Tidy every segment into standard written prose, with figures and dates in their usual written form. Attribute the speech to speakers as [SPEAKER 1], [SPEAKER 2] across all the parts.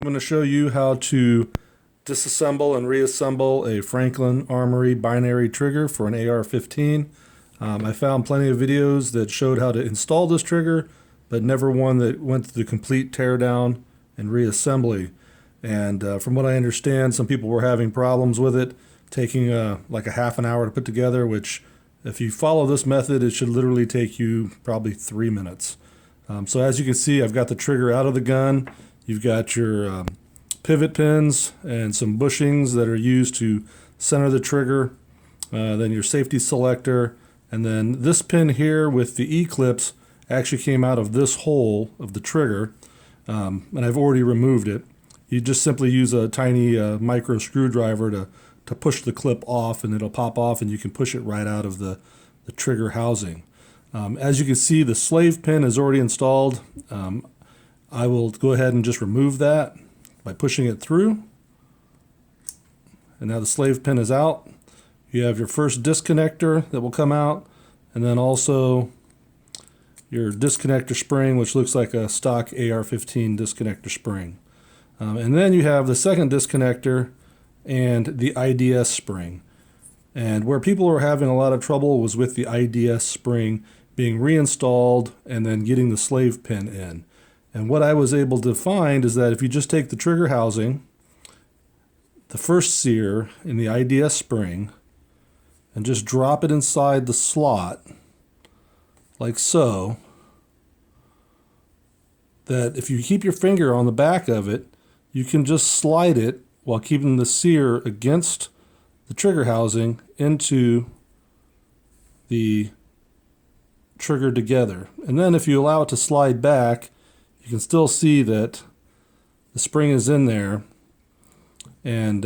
[SPEAKER 1] I'm going to show you how to disassemble and reassemble a Franklin Armory binary trigger for an AR-15. I found plenty of videos that showed how to install this trigger, but never one that went through the complete teardown and reassembly. And from what I understand, some people were having problems with it, taking like a half an hour to put together, which if you follow this method, it should literally take you probably 3 minutes. So as you can see, I've got the trigger out of the gun. You've got your pivot pins and some bushings that are used to center the trigger, then your safety selector, and then this pin here with the E-clips actually came out of this hole of the trigger, and I've already removed it. You just simply use a tiny micro screwdriver to push the clip off, and it'll pop off and you can push it right out of the trigger housing. As you can see, the slave pin is already installed. I will go ahead and just remove that by pushing it through. And now the slave pin is out. You have your first disconnector that will come out, and then also your disconnector spring, which looks like a stock AR-15 disconnector spring. And then you have the second disconnector and the IDS spring. And where people were having a lot of trouble was with the IDS spring being reinstalled and then getting the slave pin in. And what I was able to find is that if you just take the trigger housing, the first sear in the IDS spring, and just drop it inside the slot, like so, that if you keep your finger on the back of it, you can just slide it while keeping the sear against the trigger housing into the trigger together. And then if you allow it to slide back, you can still see that the spring is in there, and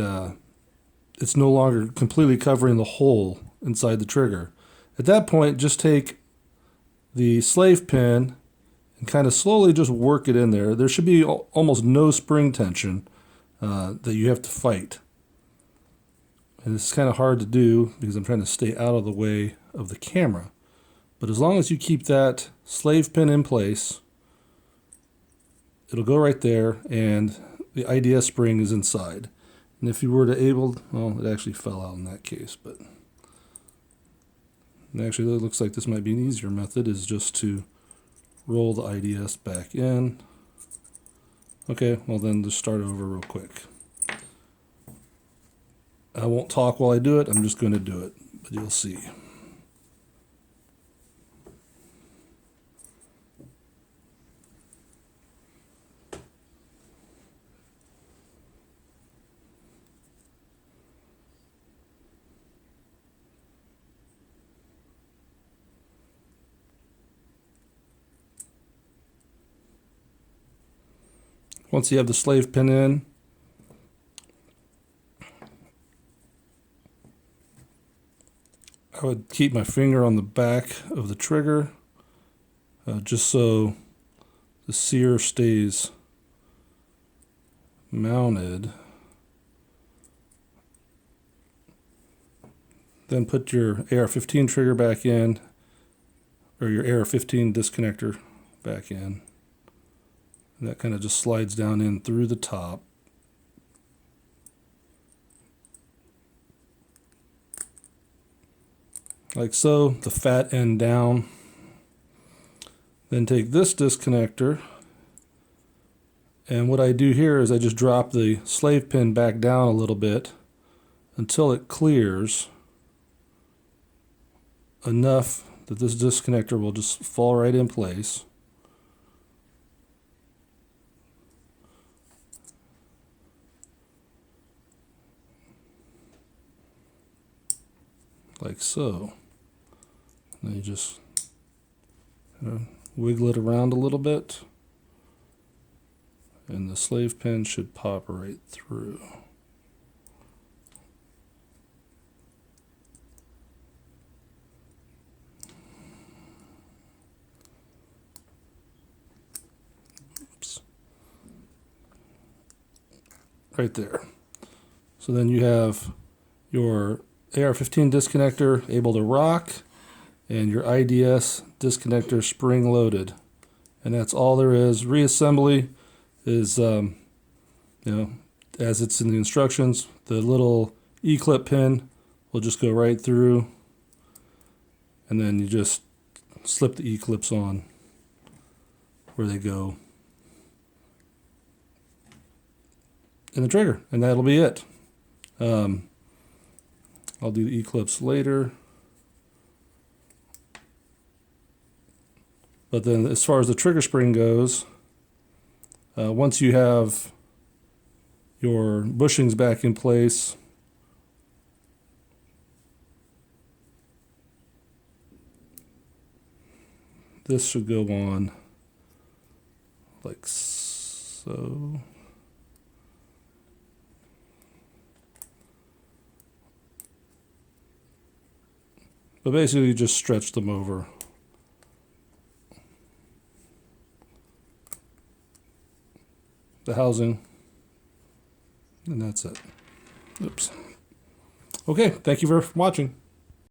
[SPEAKER 1] it's no longer completely covering the hole inside the trigger. At that point, just take the slave pin and kind of slowly just work it in there. There should be almost no spring tension that you have to fight. And it's kind of hard to do because I'm trying to stay out of the way of the camera. But as long as you keep that slave pin in place, it'll go right there, and the IDS spring is inside. And if you were to well, it actually fell out in that case, but actually it looks like this might be an easier method, is just to roll the IDS back in. Okay, well then just start over real quick. I won't talk while I do it, I'm just going to do it, but you'll see. Once you have the slave pin in, I would keep my finger on the back of the trigger just so the sear stays mounted. Then put your AR-15 trigger back in, or your AR-15 disconnector back in. And that kind of just slides down in through the top. Like so, the fat end down. Then take this disconnector, and what I do here is I just drop the slave pin back down a little bit until it clears enough that this disconnector will just fall right in place. Like so. Then you just wiggle it around a little bit, and the slave pin should pop right through. Oops. Right there. So then you have your AR-15 disconnector able to rock, and your IDS disconnector spring loaded. And that's all there is. Reassembly is You know, as it's in the instructions, the little E-clip pin will just go right through, and then you just slip the E-clips on where they go in the trigger, and that'll be it. I'll do the E-clips later. But then as far as the trigger spring goes, once you have your bushings back in place, this should go on like so. But basically you just stretch them over. The housing, and that's it. Oops. Okay, thank you for watching.